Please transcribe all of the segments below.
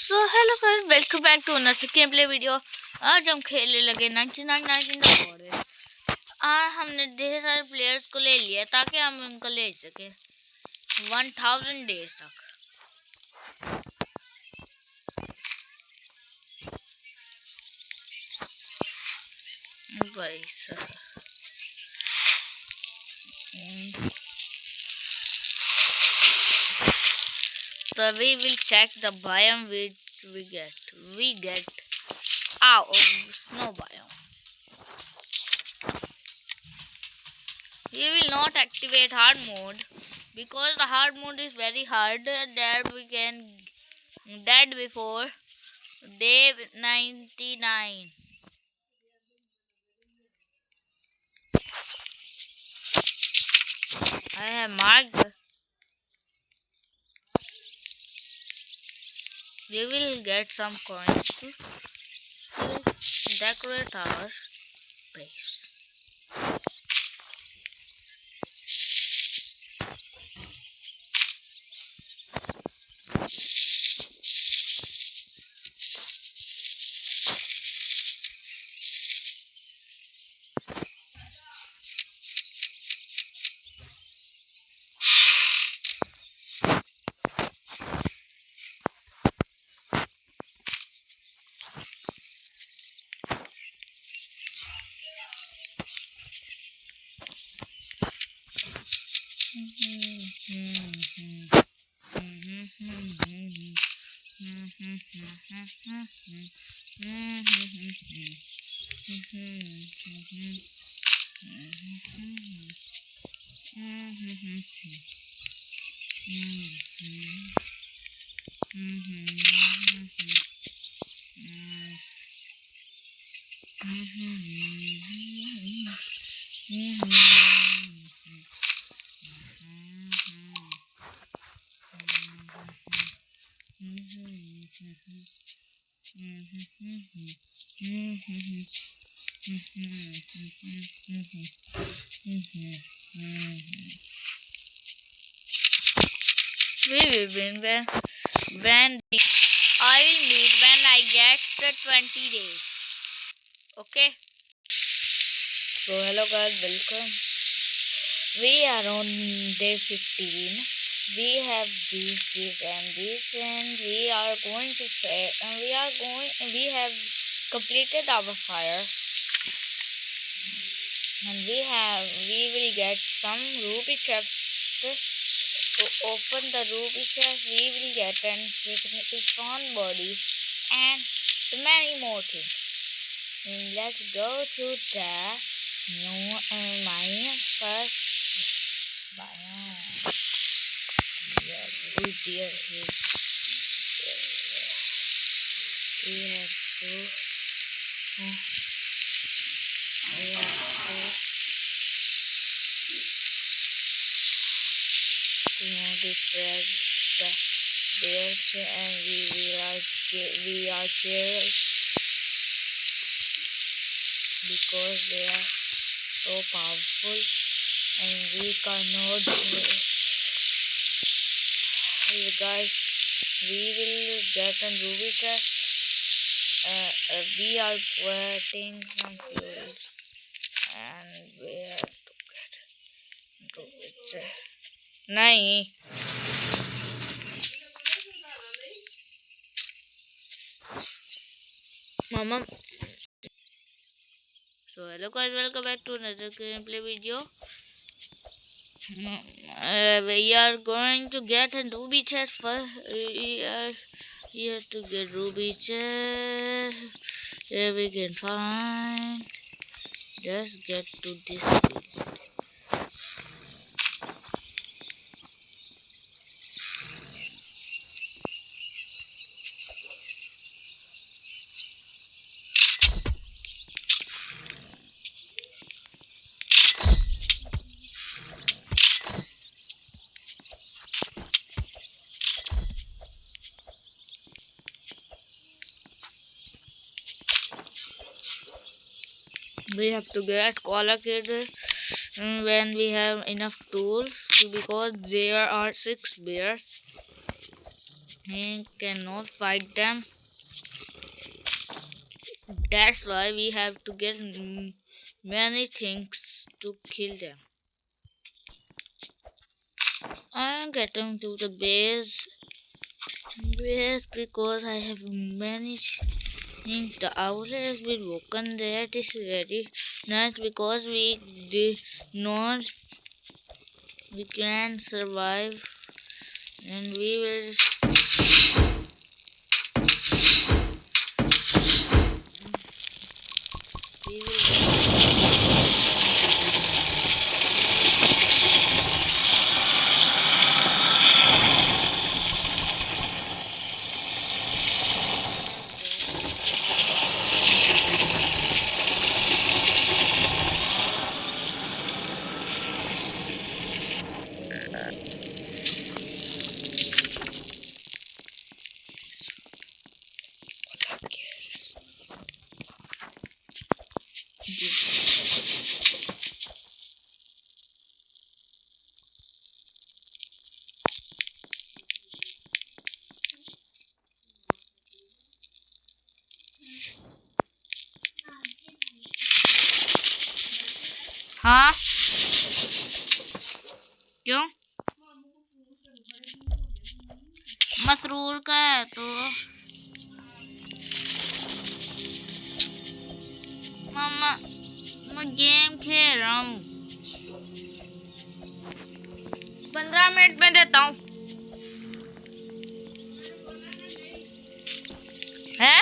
So hello guys, welcome back to another game play video. आज हम खेलने लगे 99 इन द फॉरेस्ट। आज हमने ढेर सारे प्लेयर्स को ले लिया ताकि हम उनको ले सके 1000 डेज तक। भाई sir so we will check the biome we get snow biome. We will not activate hard mode because the hard mode is very hard that we can dead before day 99. I have marked. We will get some coins to decorate our base. We will win when I will meet when I get the 20 days. Okay. So hello guys, welcome. We are on day 15. We have this and this, and we are going to say, we have completed our fire, and we will get some ruby chest. To open the ruby chest, we will get an spawn body and many more things. And let's go to the my first biome. Yeah, oh dear, we have to. Destroy the bears and we are killed because they are so powerful and we cannot guys, we will get a ruby chest. We are getting some fuels and we have to get ruby chest. नहीं mama. So hello guys, welcome back to another gameplay video. We are going to get a ruby chest first. We are here to get ruby chest. Here we can find. Just get to this field. We have to get collocated when we have enough tools because there are 6 bears. We cannot fight them. That's why we have to get many things to kill them. I'm getting to the base because I have many things. The outlet has been broken. That is very nice because we did not. We can survive, and we will. हाँ क्यों मसरूर का है तो मामा मैं game खेल रहा हूँ 15 minute में देता हूँ है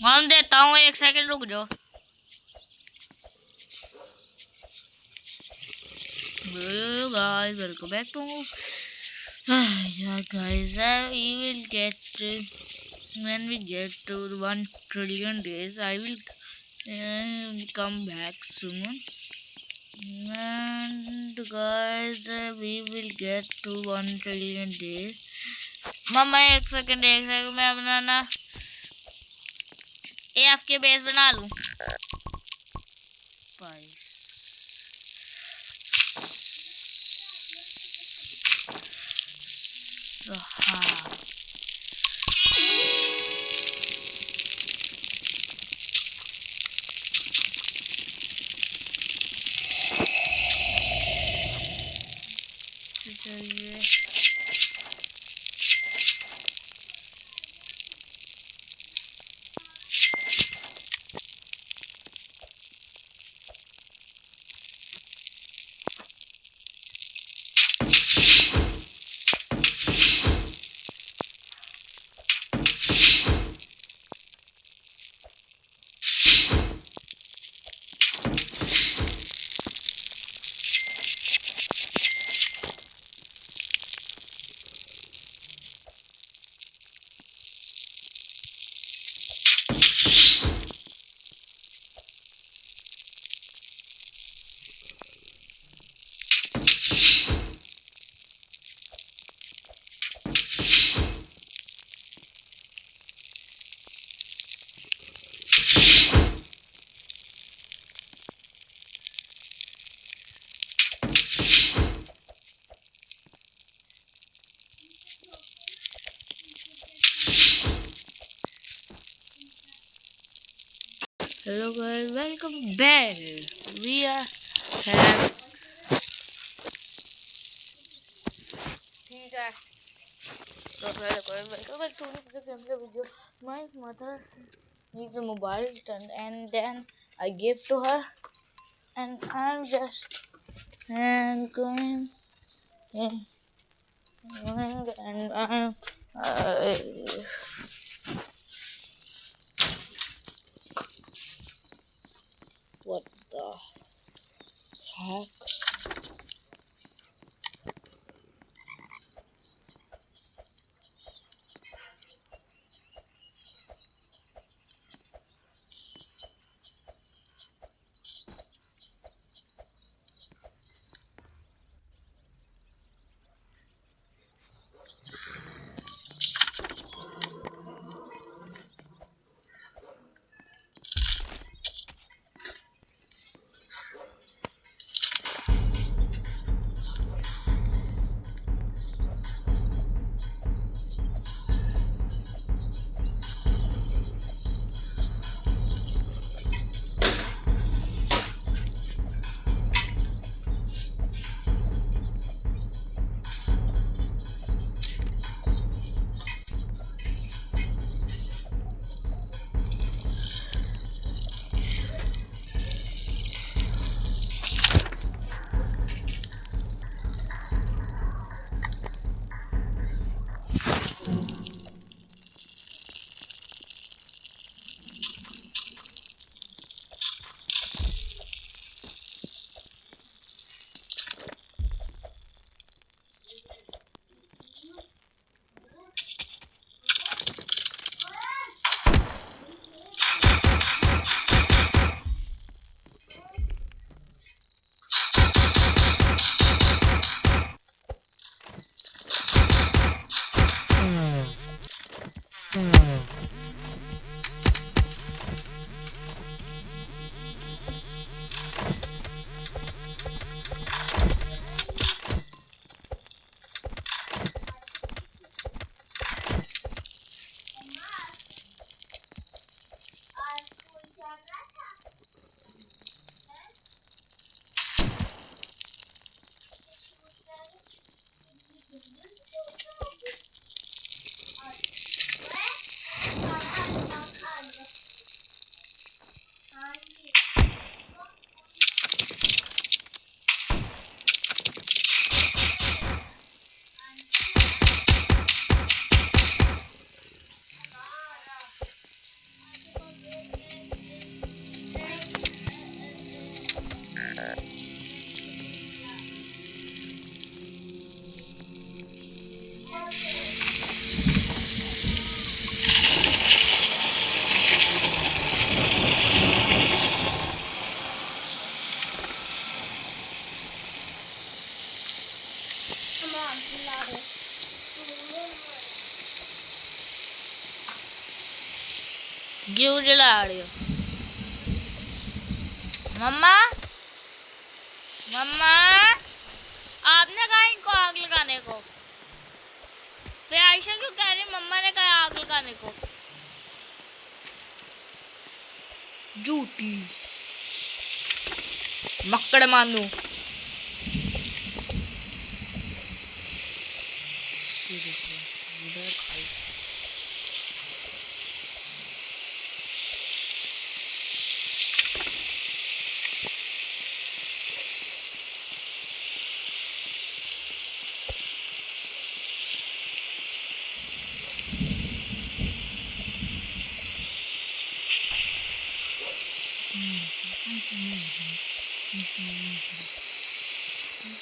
मैं देता हूँ 1 सेकंड रुक जाओ Hello guys, welcome back to yeah guys, we will get when we get to 1 trillion days I will come back soon and guys we will get to 1 trillion days मम्मा 1 सेकंड मैं बनाना F के base बना लूं हाँ चलिए hello guys, welcome back. We are have ठीक है तो hello guys, welcome back to the gameplay video. My mother needs a mobile and then I gave to her and I'm just and going and I'm what the heck? क्यों जला रही हो मम्मा? मम्मा आपने कहा इनको आग लगाने को, फिर आयशा क्यों कह रही मम्मा ने कहा आग लगाने को? झूठी मक्कड़ मानू। Okay,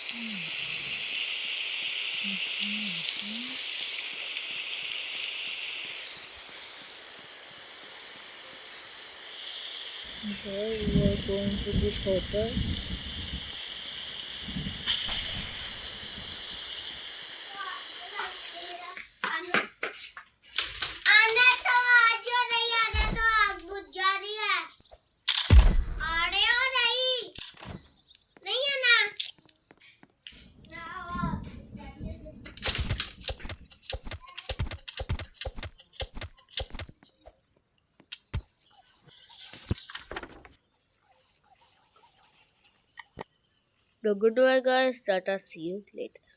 we are going to this hotel. आने तो आज जो नहीं आने तो आग बुझ जा रही है आ रहे हो नहीं है ना So goodbye guys, tata, see you later.